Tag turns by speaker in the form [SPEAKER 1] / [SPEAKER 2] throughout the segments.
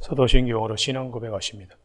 [SPEAKER 1] 사도신경으로 신앙 고백하십니다.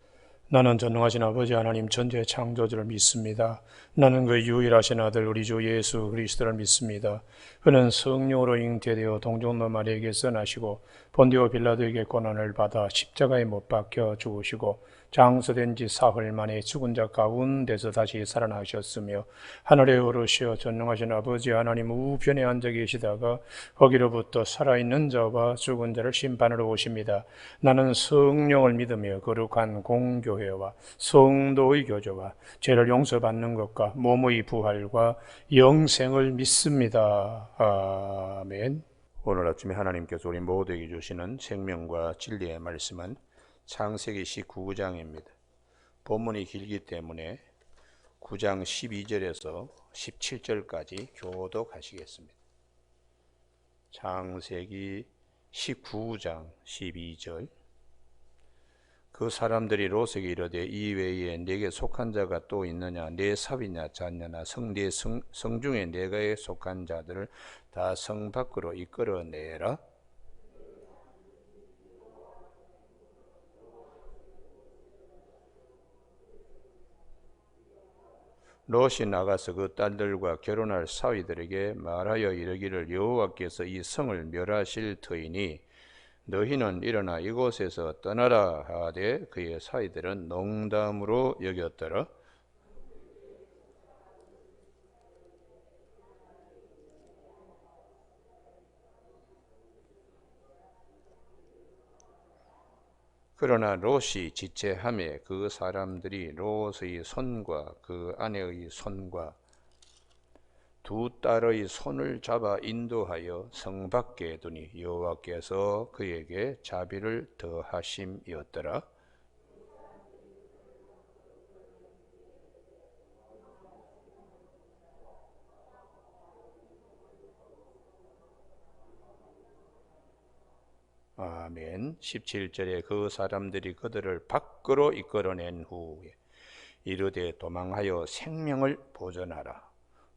[SPEAKER 1] 나는 전능하신 아버지 하나님 전지의 창조주를 믿습니다. 나는 그 유일하신 아들 우리 주 예수 그리스도를 믿습니다. 그는 성령으로 잉태되어 동정노 마리아에게서 나시고 본디오 빌라도에게 고난을 받아 십자가에 못 박혀 죽으시고 장서된 지 사흘 만에 죽은 자 가운데서 다시 살아나셨으며 하늘에 오르시어 전능하신 아버지 하나님 우편에 앉아 계시다가 거기로부터 살아있는 자와 죽은 자를 심판하러 오십니다. 나는 성령을 믿으며 거룩한 공교회와 성도의 교제와 죄를 용서받는 것과 몸의 부활과 영생을 믿습니다. 아멘. 오늘 아침에 하나님께서 우리 모두에게 주시는 생명과 진리의 말씀은 창세기 19장입니다. 본문이 길기 때문에 9장 12절에서 17절까지 교독하시겠습니다. 창세기 19장 12절. 그 사람들이 롯에게 이르되 이외에 네게 속한 자가 또 있느냐? 네 삽이냐 잣냐나 네 성 중에 네가에 속한 자들을 다 성 밖으로 이끌어내라. 롯이 나가서 그 딸들과 결혼할 사위들에게 말하여 이르기를 여호와께서 이 성을 멸하실 터이니 너희는 일어나 이곳에서 떠나라 하되 그의 사위들은 농담으로 여겼더라. 그러나 롯이 지체하매 그 사람들이 롯의 손과 그 아내의 손과 두 딸의 손을 잡아 인도하여 성 밖에 두니 여호와께서 그에게 자비를 더하심이었더라. 아멘. 17절에 그 사람들이 그들을 밖으로 이끌어낸 후에 이르되 도망하여 생명을 보존하라.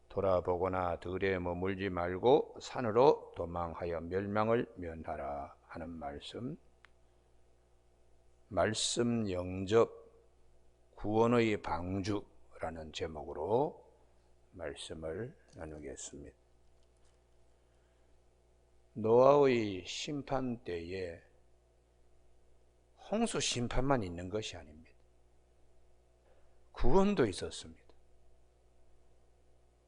[SPEAKER 1] 돌아보거나 들에 머물지 말고 산으로 도망하여 멸망을 면하라 하는 말씀 영접 구원의 방주라는 제목으로 말씀을 나누겠습니다. 노아의 심판 때에 홍수 심판만 있는 것이 아닙니다. 구원도 있었습니다.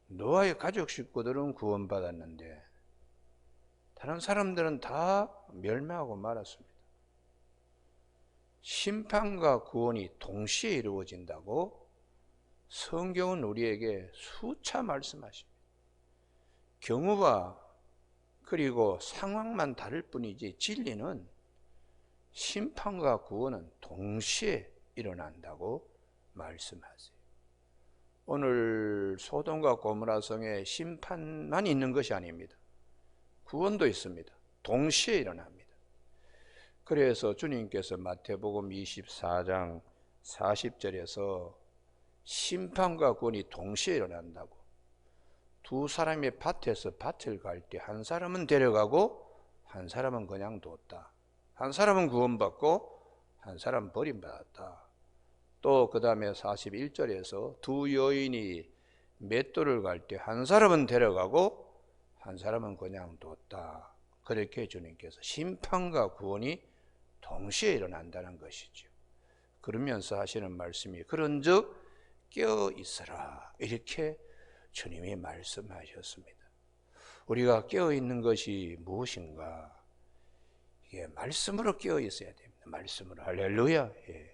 [SPEAKER 1] 노아의 가족 식구들은 구원받았는데 다른 사람들은 다 멸망하고 말았습니다. 심판과 구원이 동시에 이루어진다고 성경은 우리에게 수차 말씀하십니다. 경우가 그리고 상황만 다를 뿐이지 진리는 심판과 구원은 동시에 일어난다고 말씀하세요. 오늘 소돔과 고모라 성에 심판만 있는 것이 아닙니다. 구원도 있습니다. 동시에 일어납니다. 그래서 주님께서 마태복음 24장 40절에서 심판과 구원이 동시에 일어난다고, 두 사람이 밭에서 밭을 갈 때 한 사람은 데려가고 한 사람은 그냥 뒀다. 한 사람은 구원받고 한 사람은 버림받았다. 또 그 다음에 41절에서 두 여인이 맷돌을 갈 때 한 사람은 데려가고 한 사람은 그냥 뒀다. 그렇게 주님께서 심판과 구원이 동시에 일어난다는 것이죠. 그러면서 하시는 말씀이 그런즉 깨어 있으라, 이렇게 주님이 말씀하셨습니다. 우리가 깨어 있는 것이 무엇인가? 이게 말씀으로 깨어 있어야 됩니다. 말씀으로. 할렐루야. 예.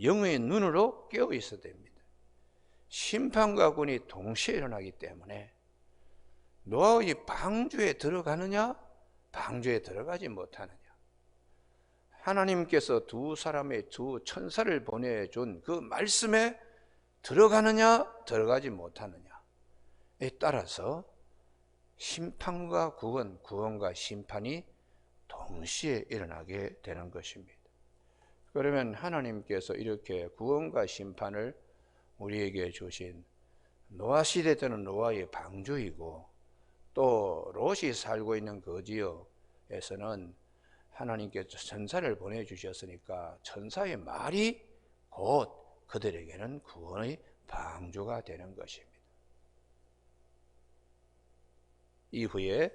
[SPEAKER 1] 영의 눈으로 깨어 있어야 됩니다. 심판과 구원이 동시에 일어나기 때문에 노아의 방주에 들어가느냐, 방주에 들어가지 못하느냐. 하나님께서 두 사람의 두 천사를 보내준 그 말씀에 들어가느냐, 들어가지 못하느냐에 따라서 심판과 구원, 구원과 심판이 동시에 일어나게 되는 것입니다. 그러면 하나님께서 이렇게 구원과 심판을 우리에게 주신, 노아 시대 때는 노아의 방주이고 또 롯이 살고 있는 그 지역에서는 하나님께서 천사를 보내주셨으니까 천사의 말이 곧 그들에게는 구원의 방주가 되는 것입니다. 이후에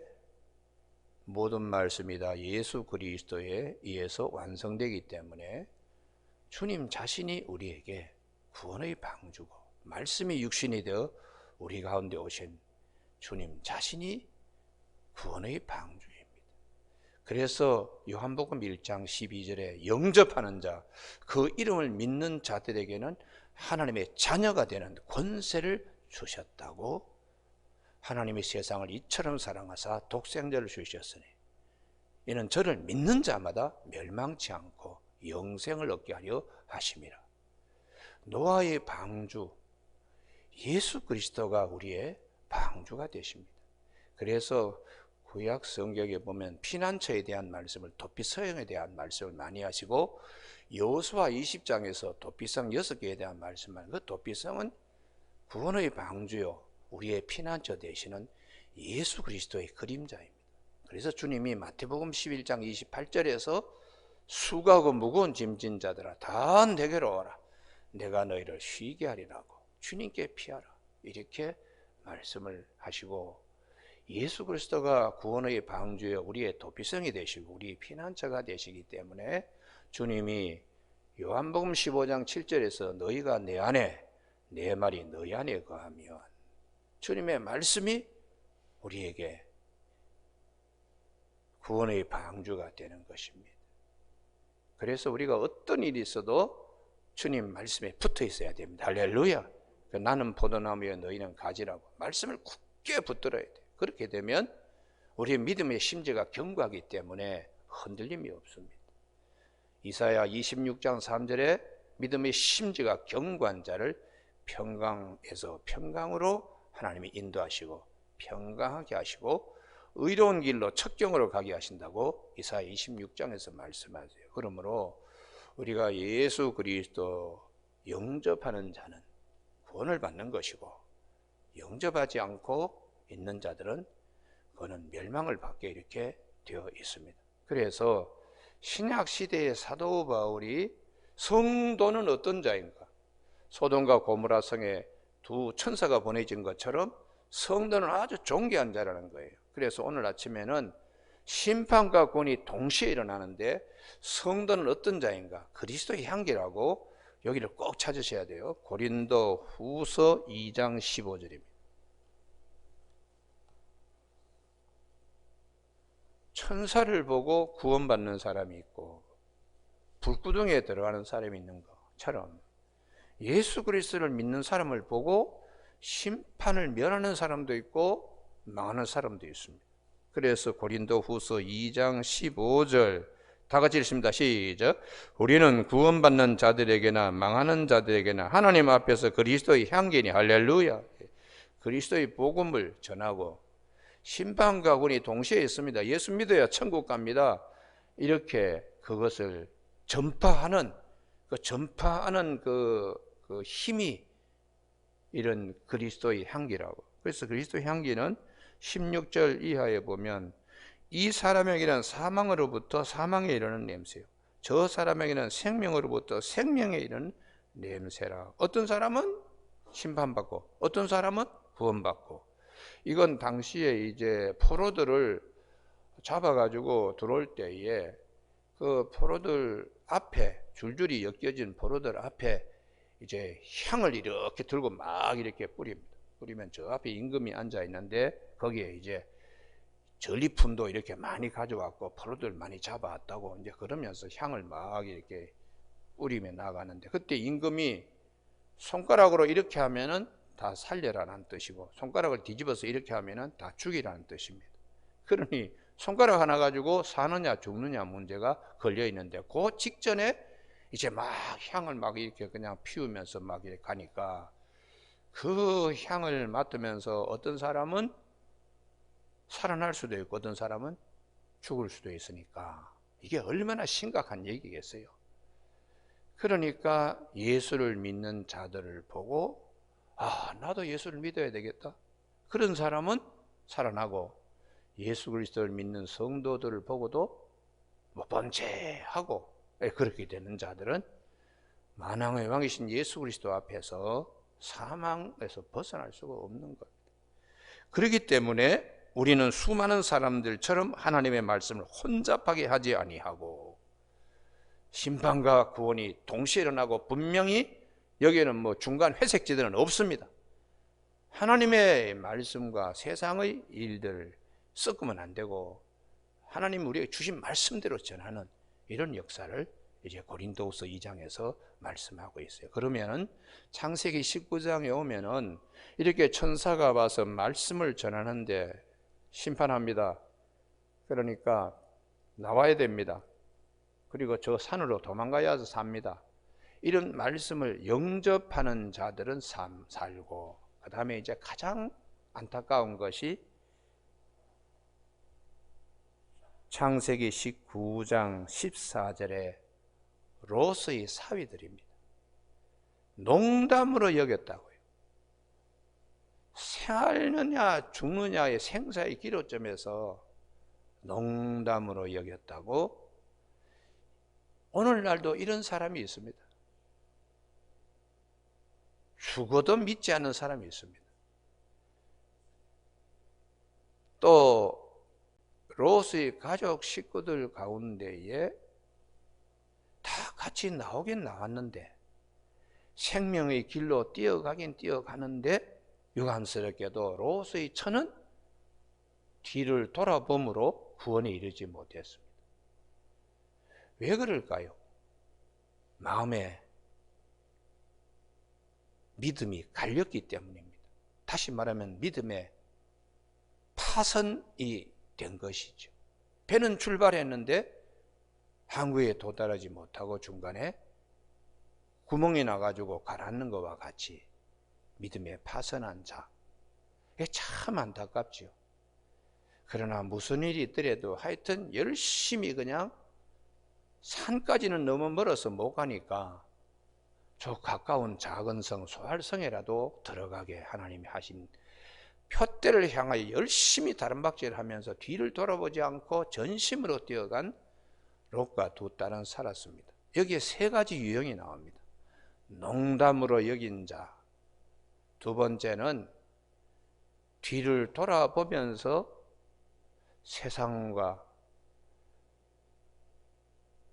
[SPEAKER 1] 모든 말씀이 다 예수 그리스도에 의해서 완성되기 때문에 주님 자신이 우리에게 구원의 방주고, 말씀이 육신이 되어 우리 가운데 오신 주님 자신이 구원의 방주입니다. 그래서 요한복음 1장 12절에 영접하는 자, 그 이름을 믿는 자들에게는 하나님의 자녀가 되는 권세를 주셨다고, 하나님이 세상을 이처럼 사랑하사 독생자를 주셨으니 이는 저를 믿는 자마다 멸망치 않고 영생을 얻게 하려 하심이라. 노아의 방주, 예수 그리스도가 우리의 방주가 되십니다. 그래서 구약 성경에 보면 피난처에 대한 말씀을, 도피성에 대한 말씀을 많이 하시고, 여호수아 20장에서 도피성 6개에 대한 말씀을, 그 도피성은 구원의 방주요 우리의 피난처 되시는 예수 그리스도의 그림자입니다. 그래서 주님이 마태복음 11장 28절에서 수고하고 무거운 짐진 자들아 다 내게로 오라, 내가 너희를 쉬게 하리라고, 주님께 피하라, 이렇게 말씀을 하시고, 예수 그리스도가 구원의 방주여 우리의 도피성이 되시고 우리의 피난처가 되시기 때문에 주님이 요한복음 15장 7절에서 너희가 내 안에, 내 말이 너희 안에 거하면, 주님의 말씀이 우리에게 구원의 방주가 되는 것입니다. 그래서 우리가 어떤 일이 있어도 주님 말씀에 붙어 있어야 됩니다. 할렐루야. 나는 포도나무여 너희는 가지라고 말씀을 굳게 붙들어야 돼요. 그렇게 되면 우리의 믿음의 심지가 견고하기 때문에 흔들림이 없습니다. 이사야 26장 3절에 믿음의 심지가 견고한 자를 평강에서 평강으로 하나님이 인도하시고 평강하게 하시고 의로운 길로 척경으로 가게 하신다고 이사야 26장에서 말씀하세요. 그러므로 우리가 예수 그리스도 영접하는 자는 구원을 받는 것이고, 영접하지 않고 있는 자들은 그는 멸망을 받게 이렇게 되어 있습니다. 그래서 신약 시대의 사도 바울이 성도는 어떤 자인가, 소돔과 고모라 성에 두 천사가 보내진 것처럼 성도는 아주 존귀한 자라는 거예요. 그래서 오늘 아침에는 심판과 구원이 동시에 일어나는데 성도는 어떤 자인가, 그리스도의 향기라고 여기를 꼭 찾으셔야 돼요. 고린도 후서 2장 15절입니다. 천사를 보고 구원받는 사람이 있고 불구덩이에 들어가는 사람이 있는 것처럼 예수 그리스도를 믿는 사람을 보고 심판을 면하는 사람도 있고 망하는 사람도 있습니다. 그래서 고린도 후서 2장 15절 다 같이 읽습니다. 시작. 우리는 구원받는 자들에게나 망하는 자들에게나 하나님 앞에서 그리스도의 향기니, 할렐루야, 그리스도의 복음을 전하고 심판과 구원이 동시에 있습니다. 예수 믿어야 천국 갑니다. 이렇게 그것을 전파하는 그 힘이 이런 그리스도의 향기라고. 그래서 그리스도의 향기는 16절 이하에 보면 이 사람에게는 사망으로부터 사망에 이르는 냄새요, 저 사람에게는 생명으로부터 생명에 이르는 냄새라. 어떤 사람은 심판받고 어떤 사람은 구원받고. 이건 당시에 이제 포로들을 잡아가지고 들어올 때에 그 포로들 앞에, 줄줄이 엮여진 포로들 앞에 이제 향을 이렇게 들고 막 이렇게 뿌립니다. 뿌리면 저 앞에 임금이 앉아 있는데 거기에 이제 전리품도 이렇게 많이 가져왔고 포로들 많이 잡아왔다고 이제 그러면서 향을 막 이렇게 뿌리며 나가는데, 그때 임금이 손가락으로 이렇게 하면은 다 살려라는 뜻이고 손가락을 뒤집어서 이렇게 하면은 다 죽이라는 뜻입니다. 그러니 손가락 하나 가지고 사느냐 죽느냐 문제가 걸려 있는데 그 직전에 이제 막 향을 막 이렇게 그냥 피우면서 막 이렇게 가니까 그 향을 맡으면서 어떤 사람은 살아날 수도 있고 어떤 사람은 죽을 수도 있으니까 이게 얼마나 심각한 얘기겠어요. 그러니까 예수를 믿는 자들을 보고 나도 예수를 믿어야 되겠다, 그런 사람은 살아나고 예수 그리스도를 믿는 성도들을 보고도
[SPEAKER 2] 못 본 채 하고 그렇게 되는 자들은 만왕의 왕이신 예수 그리스도 앞에서 사망에서 벗어날 수가 없는 겁니다. 그렇기 때문에 우리는 수많은 사람들처럼 하나님의 말씀을 혼잡하게 하지 아니하고 심판과 구원이 동시에 일어나고 분명히 여기에는 뭐 중간 회색지대는 없습니다. 하나님의 말씀과 세상의 일들을 섞으면 안 되고 하나님 우리에게 주신 말씀대로 전하는 이런 역사를 이제 고린도후서 2장에서 말씀하고 있어요. 그러면은 창세기 19장에 오면은 이렇게 천사가 와서 말씀을 전하는데 심판합니다. 그러니까 나와야 됩니다. 그리고 저 산으로 도망가야 삽니다. 이런 말씀을 영접하는 자들은 살고, 그 다음에 이제 가장 안타까운 것이 창세기 19장 14절에 롯의 사위들입니다. 농담으로 여겼다고요. 살느냐 죽느냐의 생사의 기로점에서 농담으로 여겼다고. 오늘날도 이런 사람이 있습니다. 죽어도 믿지 않는 사람이 있습니다. 또 롯의 가족 식구들 가운데에 다 같이 나오긴 나왔는데 생명의 길로 뛰어가긴 뛰어가는데 유감스럽게도 롯의 처는 뒤를 돌아봄으로 구원에 이르지 못했습니다. 왜 그럴까요? 마음에 믿음이 갈렸기 때문입니다. 다시 말하면 믿음의 파선이 된 것이죠. 배는 출발했는데 항구에 도달하지 못하고 중간에 구멍이 나가지고 가라앉는 것과 같이 믿음에 파선한 자. 이게 참 안타깝죠. 그러나 무슨 일이 있더라도 하여튼 열심히 그냥 산까지는 너무 멀어서 못 가니까 저 가까운 작은 성 소할성에라도 들어가게 하나님이 하신 표대를 향하여 열심히 다름박질을 하면서 뒤를 돌아보지 않고 전심으로 뛰어간 롯과 두 딸은 살았습니다. 여기에 세 가지 유형이 나옵니다. 농담으로 여긴 자, 두 번째는 뒤를 돌아보면서 세상과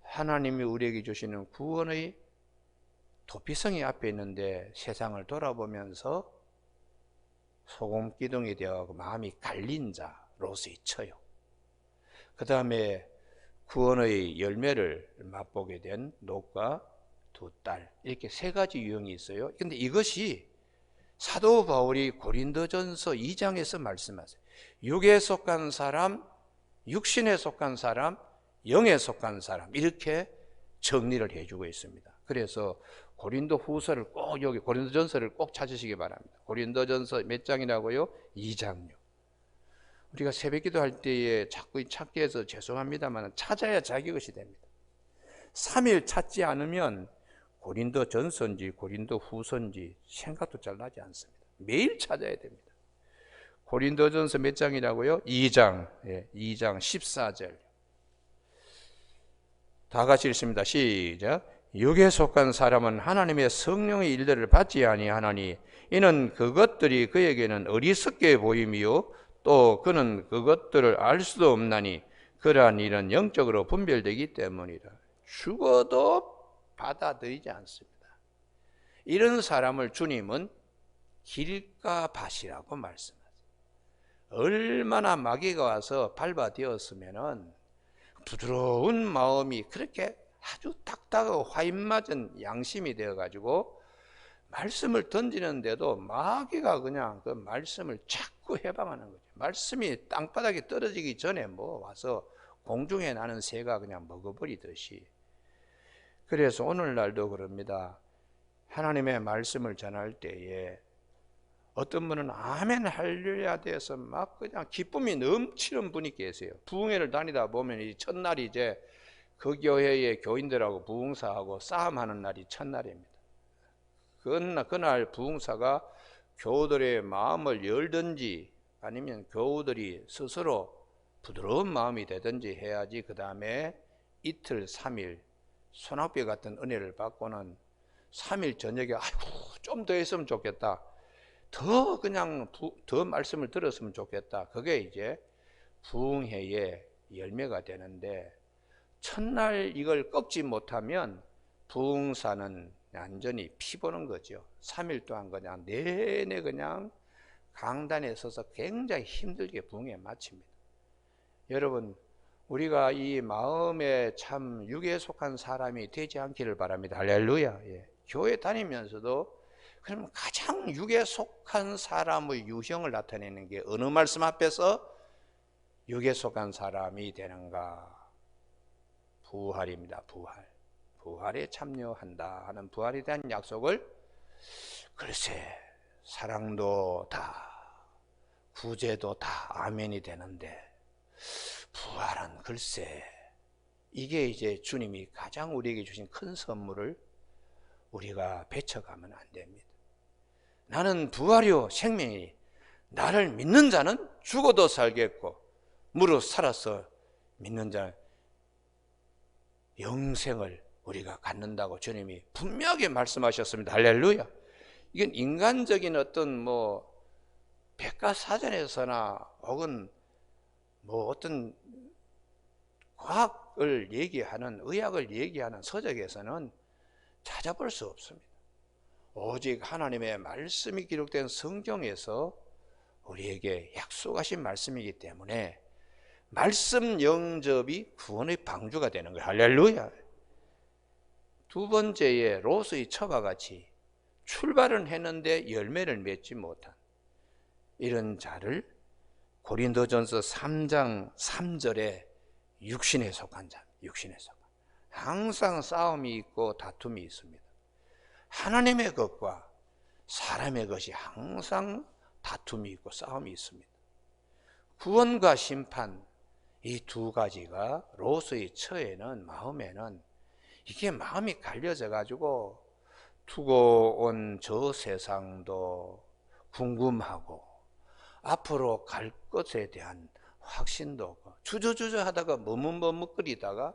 [SPEAKER 2] 하나님이 우리에게 주시는 구원의 도피성이 앞에 있는데 세상을 돌아보면서 소금기둥이 되어 마음이 갈린 자, 롯의 처요. 그 다음에 구원의 열매를 맛보게 된 롯과 두 딸, 이렇게 세 가지 유형이 있어요. 그런데 이것이 사도 바울이 고린도전서 2장에서 말씀하세요. 육에 속한 사람, 육신에 속한 사람, 영에 속한 사람, 이렇게 정리를 해주고 있습니다. 그래서 고린도 후서를 꼭 여기 고린도전서를 꼭 찾으시기 바랍니다. 고린도전서 몇 장이라고요? 2장요. 우리가 새벽기도 할 때에 자꾸 찾기 해서 죄송합니다만 찾아야 자기 것이 됩니다. 3일 찾지 않으면 고린도전서인지 고린도후서인지 생각도 잘 나지 않습니다. 매일 찾아야 됩니다. 고린도전서 몇 장이라고요? 2장. 2장 14절. 다 같이 읽습니다. 시작. 육에 속한 사람은 하나님의 성령의 일들을 받지 아니하나니 이는 그것들이 그에게는 어리석게 보임이요 또 그는 그것들을 알 수도 없나니 그러한 일은 영적으로 분별되기 때문이라. 죽어도 받아들이지 않습니다. 이런 사람을 주님은 길가밭이라고 말씀하세요. 얼마나 마귀가 와서 밟아되었으면은 부드러운 마음이 그렇게 아주 딱딱하고 화인맞은 양심이 되어가지고 말씀을 던지는데도 마귀가 그냥 그 말씀을 자꾸 해방하는 거죠. 말씀이 땅바닥에 떨어지기 전에 뭐 와서 공중에 나는 새가 그냥 먹어버리듯이. 그래서 오늘날도 그럽니다. 하나님의 말씀을 전할 때에 어떤 분은 아멘 할렐루야 돼서 막 그냥 기쁨이 넘치는 분이 계세요. 부흥회를 다니다 보면 이 첫날이 이제 그 교회의 교인들하고 부흥사하고 싸움하는 날이 첫날입니다. 그날 부흥사가 교우들의 마음을 열든지 아니면 교우들이 스스로 부드러운 마음이 되든지 해야지 그 다음에 이틀, 3일 소낙비 같은 은혜를 받고는 3일 저녁에 아이고 좀 더 했으면 좋겠다. 더 그냥 더 말씀을 들었으면 좋겠다. 그게 이제 부흥회의 열매가 되는데 첫날 이걸 꺾지 못하면 부흥사는 완전히 피보는 거죠. 3일 동안 그냥 내내 그냥 강단에 서서 굉장히 힘들게 부흥회 마칩니다. 여러분, 우리가 이 마음에 참 육에 속한 사람이 되지 않기를 바랍니다. 할렐루야. 예. 교회 다니면서도 그러면 가장 육에 속한 사람의 유형을 나타내는 게 어느 말씀 앞에서 육에 속한 사람이 되는가? 부활입니다. 부활. 부활에 참여한다 하는 부활에 대한 약속을 글쎄 사랑도 다 구제도 다 아멘이 되는데 부활은 글쎄 이게 이제 주님이 가장 우리에게 주신 큰 선물을 우리가 배쳐가면 안 됩니다. 나는 부활이요 생명이니 나를 믿는 자는 죽어도 살겠고 무릇 살아서 믿는 자는 영생을 우리가 갖는다고 주님이 분명하게 말씀하셨습니다. 할렐루야. 이건 인간적인 어떤 백과사전에서나 혹은 어떤 과학을 얘기하는 의학을 얘기하는 서적에서는 찾아볼 수 없습니다. 오직 하나님의 말씀이 기록된 성경에서 우리에게 약속하신 말씀이기 때문에 말씀 영접이 구원의 방주가 되는 거예요. 할렐루야. 두 번째에 롯의 처와 같이 출발은 했는데 열매를 맺지 못한 이런 자를 고린도전서 3장 3절에 육신에 속한 자, 육신에 속한 항상 싸움이 있고 다툼이 있습니다. 하나님의 것과 사람의 것이 항상 다툼이 있고 싸움이 있습니다. 구원과 심판 이 두 가지가 롯의 처에는 마음에는 이게 마음이 갈려져 가지고 두고 온 저 세상도 궁금하고 앞으로 갈 것에 대한 확신도 없고 주저주저 하다가 머뭇머뭇거리다가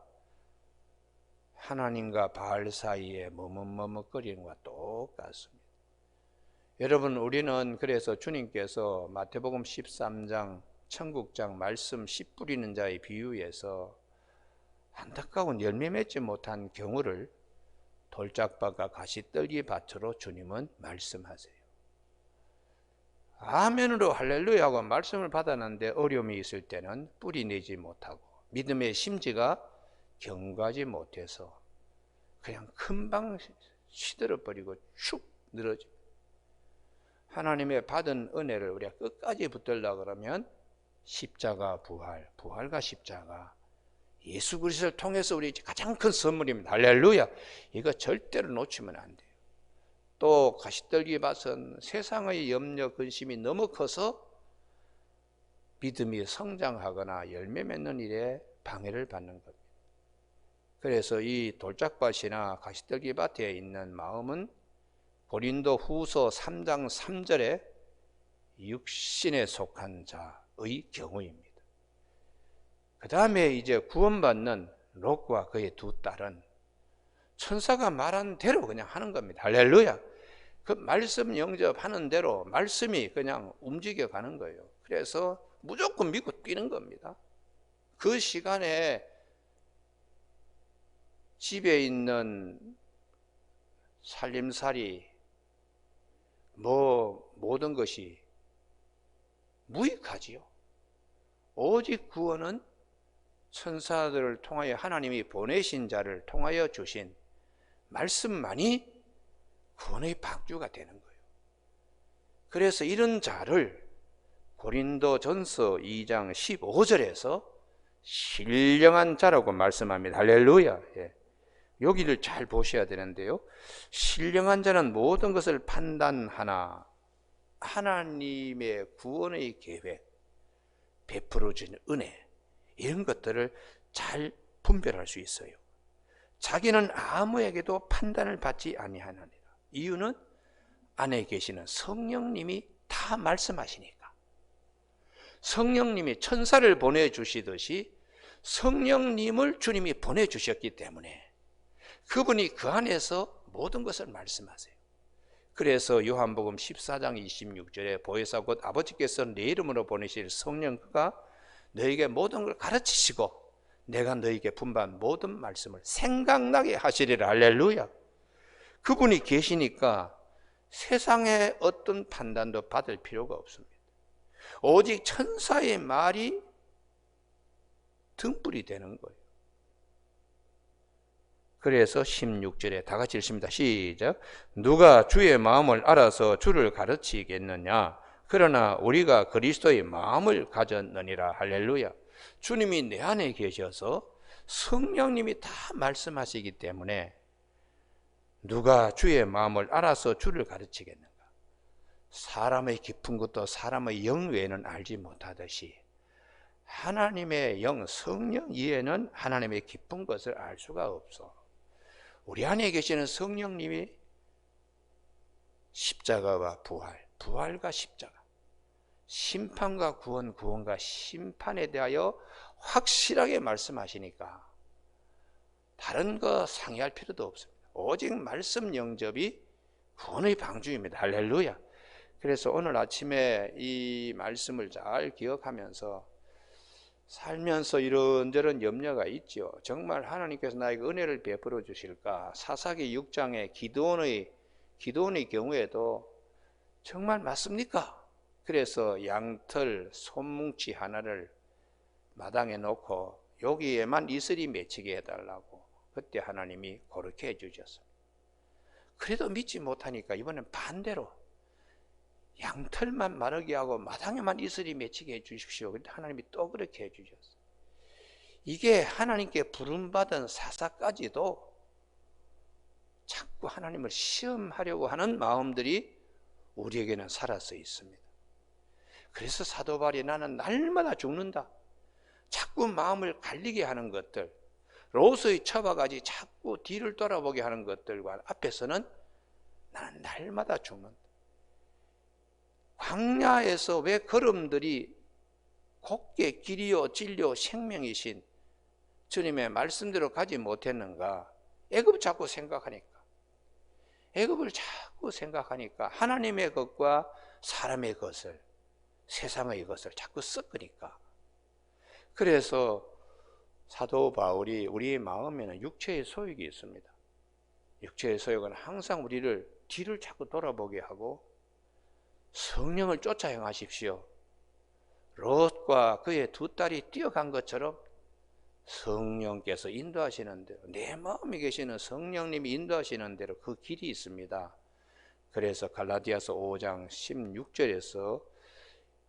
[SPEAKER 2] 하나님과 바알 사이에 머뭇머뭇거리는 것과 똑같습니다. 여러분 우리는 그래서 주님께서 마태복음 13장 천국장 말씀 씨 뿌리는 자의 비유에서 안타까운 열매 맺지 못한 경우를 돌짝밭과 가시떨기 밭으로 주님은 말씀하세요. 아멘으로 할렐루야 하고 말씀을 받았는데 어려움이 있을 때는 뿌리 내지 못하고 믿음의 심지가 견고하지 못해서 그냥 금방 시들어버리고 축 늘어집니다. 하나님의 받은 은혜를 우리가 끝까지 붙들려고 그러면 십자가 부활, 부활과 십자가 예수 그리스도를 통해서 우리 가장 큰 선물입니다. 할렐루야. 이거 절대로 놓치면 안 돼요. 또 가시떨기 밭은 세상의 염려 근심이 너무 커서 믿음이 성장하거나 열매 맺는 일에 방해를 받는 겁니다. 그래서 이 돌짝밭이나 가시떨기 밭에 있는 마음은 고린도 후서 3장 3절에 육신에 속한 자의 경우입니다. 그 다음에 이제 구원받는 롯과 그의 두 딸은 천사가 말한 대로 그냥 하는 겁니다. 할렐루야. 그 말씀 영접하는 대로 말씀이 그냥 움직여 가는 거예요. 그래서 무조건 믿고 뛰는 겁니다. 그 시간에 집에 있는 살림살이 모든 것이 무익하지요. 오직 구원은 천사들을 통하여 하나님이 보내신 자를 통하여 주신 말씀만이 구원의 방주가 되는 거예요. 그래서 이런 자를 고린도전서 2장 15절에서 신령한 자라고 말씀합니다. 할렐루야. 예. 여기를 잘 보셔야 되는데요. 신령한 자는 모든 것을 판단하나 하나님의 구원의 계획, 베풀어 주는 은혜 이런 것들을 잘 분별할 수 있어요. 자기는 아무에게도 판단을 받지 아니하느니라. 이유는 안에 계시는 성령님이 다 말씀하시니까. 성령님이 천사를 보내주시듯이 성령님을 주님이 보내주셨기 때문에 그분이 그 안에서 모든 것을 말씀하세요. 그래서 요한복음 14장 26절에 보혜사 곧 아버지께서 내 이름으로 보내실 성령과 너에게 모든 걸 가르치시고 내가 너에게 분반 모든 말씀을 생각나게 하시리라. 할렐루야. 그분이 계시니까 세상의 어떤 판단도 받을 필요가 없습니다. 오직 천사의 말이 등불이 되는 거예요. 그래서 16절에 다 같이 읽습니다. 시작. 누가 주의 마음을 알아서 주를 가르치겠느냐? 그러나 우리가 그리스도의 마음을 가졌느니라. 할렐루야. 주님이 내 안에 계셔서 성령님이 다 말씀하시기 때문에 누가 주의 마음을 알아서 주를 가르치겠는가? 사람의 깊은 것도 사람의 영 외에는 알지 못하듯이 하나님의 영, 성령 이외에는 하나님의 깊은 것을 알 수가 없어. 우리 안에 계시는 성령님이 십자가와 부활, 부활과 십자가, 심판과 구원, 구원과 심판에 대하여 확실하게 말씀하시니까 다른 거 상의할 필요도 없습니다. 오직 말씀 영접이 구원의 방주입니다. 할렐루야. 그래서 오늘 아침에 이 말씀을 잘 기억하면서 살면서 이런저런 염려가 있죠. 정말 하나님께서 나에게 은혜를 베풀어 주실까? 사사기 6장의 기드온의 경우에도 정말 맞습니까? 그래서 양털 손뭉치 하나를 마당에 놓고 여기에만 이슬이 맺히게 해달라고 그때 하나님이 그렇게 해주셨습니다. 그래도 믿지 못하니까 이번엔 반대로 양털만 마르게 하고 마당에만 이슬이 맺히게 해주십시오. 그런데 하나님이 또 그렇게 해주셨어요. 이게 하나님께 부름받은 사사까지도 자꾸 하나님을 시험하려고 하는 마음들이 우리에게는 살아서 있습니다. 그래서 사도 바울이 나는 날마다 죽는다. 자꾸 마음을 갈리게 하는 것들, 롯의 처바가지 자꾸 뒤를 돌아보게 하는 것들과 앞에서는 나는 날마다 죽는다. 광야에서 왜 걸음들이 곱게 길이요 진리요 생명이신 주님의 말씀대로 가지 못했는가? 애굽을 자꾸 생각하니까, 애굽을 자꾸 생각하니까 하나님의 것과 사람의 것을, 세상의 것을 자꾸 섞으니까. 그래서 사도 바울이 우리의 마음에는 육체의 소욕이 있습니다. 육체의 소욕은 항상 우리를 뒤를 자꾸 돌아보게 하고 성령을 쫓아 행하십시오. 롯과 그의 두 딸이 뛰어간 것처럼 성령께서 인도하시는 대로, 내 마음에 계시는 성령님이 인도하시는 대로 그 길이 있습니다. 그래서 갈라디아서 5장 16절에서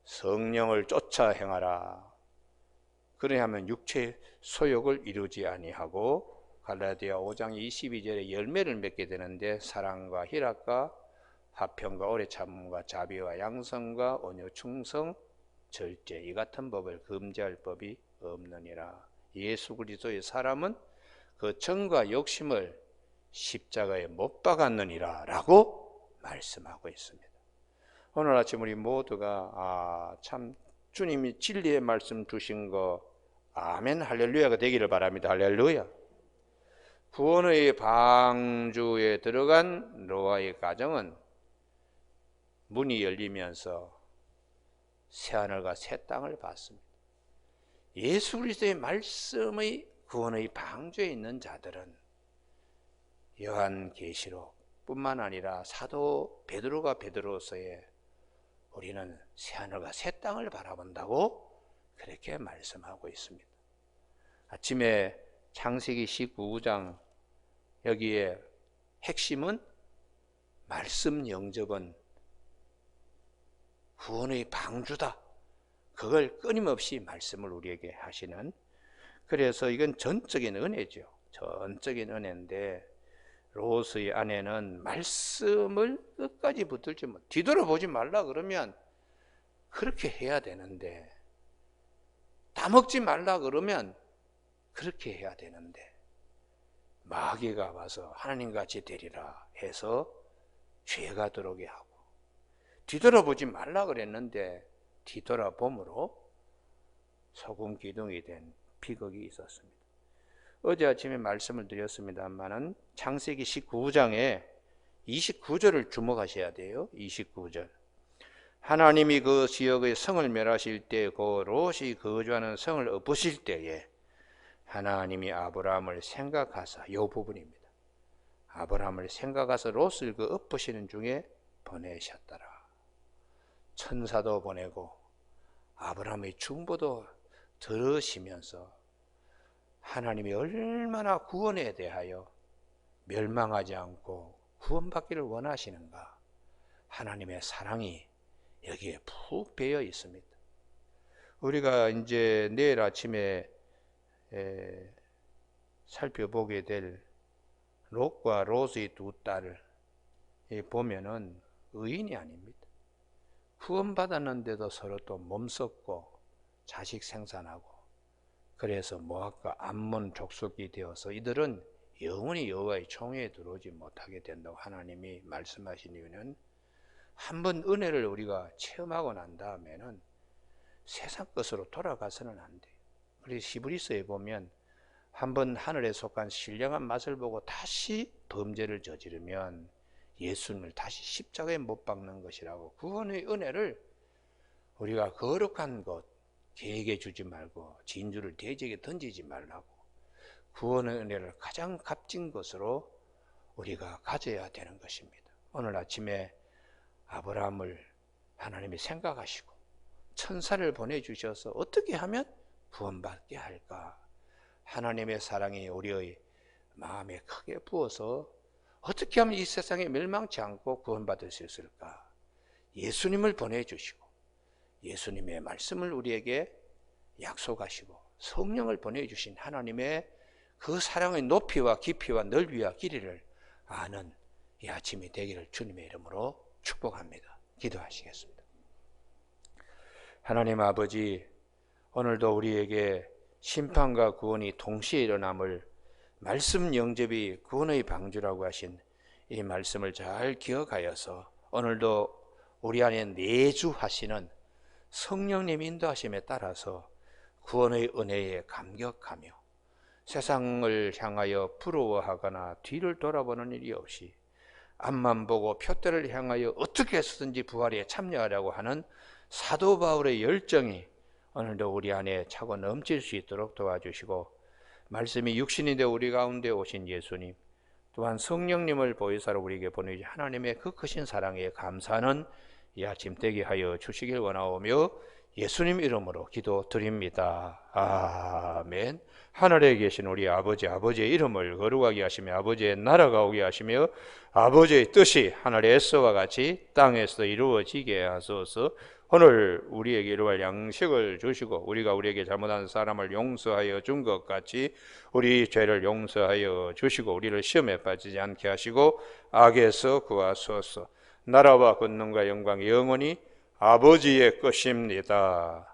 [SPEAKER 2] 성령을 쫓아 행하라. 그래야만 육체의 소욕을 이루지 아니하고, 갈라디아 5장 22절에 열매를 맺게 되는데 사랑과 희락과 화평과 오래 참음과 자비와 양성과 온유 충성 절제 이 같은 법을 금지할 법이 없느니라. 예수 그리스도의 사람은 그 정과 욕심을 십자가에 못 박았느니라 라고 말씀하고 있습니다. 오늘 아침 우리 모두가 참 주님이 진리의 말씀 주신 거 아멘 할렐루야가 되기를 바랍니다. 할렐루야. 구원의 방주에 들어간 노아의 가정은 문이 열리면서 새하늘과 새 땅을 봤습니다. 예수 그리스도의 말씀의 구원의 방주에 있는 자들은 요한계시록 뿐만 아니라 사도 베드로가 베드로서에 우리는 새하늘과 새 땅을 바라본다고 그렇게 말씀하고 있습니다. 아침에 창세기 19장 여기에 핵심은 말씀 영접은 구원의 방주다. 그걸 끊임없이 말씀을 우리에게 하시는, 그래서 이건 전적인 은혜죠. 전적인 은혜인데 롯의 아내는 말씀을 끝까지 붙들지 못, 뒤돌아보지 말라 그러면 그렇게 해야 되는데, 따먹지 말라 그러면 그렇게 해야 되는데, 마귀가 와서 하나님같이 되리라 해서 죄가 들어오게 하고, 뒤돌아보지 말라 그랬는데 뒤돌아봄으로 소금 기둥이 된 비극이 있었습니다. 어제 아침에 말씀을 드렸습니다만은 창세기 19장에 29절을 주목하셔야 돼요. 29절. 하나님이 그 지역의 성을 멸하실 때 그 롯이 거주하는 성을 엎으실 때에 하나님이 아브라함을 생각하사, 이 부분입니다. 아브라함을 생각하사 롯을 그 엎으시는 중에 보내셨더라. 천사도 보내고 아브라함의 중보도 들으시면서 하나님이 얼마나 구원에 대하여 멸망하지 않고 구원받기를 원하시는가, 하나님의 사랑이 여기에 푹 배어 있습니다. 우리가 이제 내일 아침에 살펴보게 될 롯과 롯의 두 딸을 보면은 의인이 아닙니다. 구원받았는데도 서로 또 몸섞고 자식 생산하고, 그래서 모압과 암몬 족속이 되어서 이들은 영원히 여호와의 총회에 들어오지 못하게 된다고 하나님이 말씀하신 이유는, 한번 은혜를 우리가 체험하고 난 다음에는 세상 것으로 돌아가서는 안 돼요. 그래서 히브리서에 보면 한번 하늘에 속한 신령한 맛을 보고 다시 범죄를 저지르면 예수님을 다시 십자가에 못 박는 것이라고, 구원의 은혜를 우리가 거룩한 것 개에게 주지 말고 진주를 돼지에게 던지지 말라고, 구원의 은혜를 가장 값진 것으로 우리가 가져야 되는 것입니다. 오늘 아침에 아브라함을 하나님이 생각하시고 천사를 보내주셔서 어떻게 하면 구원받게 할까, 하나님의 사랑이 우리의 마음에 크게 부어서 어떻게 하면 이 세상에 멸망치 않고 구원받을 수 있을까, 예수님을 보내주시고 예수님의 말씀을 우리에게 약속하시고 성령을 보내주신 하나님의 그 사랑의 높이와 깊이와 넓이와 길이를 아는 이 아침이 되기를 주님의 이름으로 축복합니다. 기도하시겠습니다. 하나님 아버지, 오늘도 우리에게 심판과 구원이 동시에 일어남을 말씀 영접이 구원의 방주라고 하신 이 말씀을 잘 기억하여서 오늘도 우리 안에 내주하시는 성령님 인도하심에 따라서 구원의 은혜에 감격하며 세상을 향하여 부러워하거나 뒤를 돌아보는 일이 없이 앞만 보고 표대를 향하여 어떻게 해서든지 부활에 참여하려고 하는 사도 바울의 열정이 오늘도 우리 안에 차고 넘칠 수 있도록 도와주시고, 말씀이 육신이 되어 우리 가운데 오신 예수님, 또한 성령님을 보혜사로 우리에게 보내주신 하나님의 그 크신 사랑에 감사하는 이 아침 되게 하여 주시길 원하오며 예수님 이름으로 기도드립니다. 아멘. 하늘에 계신 우리 아버지, 아버지의 이름을 거룩하게 하시며 아버지의 나라가 오게 하시며 아버지의 뜻이 하늘에서와 같이 땅에서도 이루어지게 하소서. 오늘 우리에게 이루어갈 양식을 주시고 우리가 우리에게 잘못한 사람을 용서하여 준 것 같이 우리 죄를 용서하여 주시고 우리를 시험에 빠지지 않게 하시고 악에서 구하소서. 나라와 권능과 영광 영원히 아버지의 것입니다.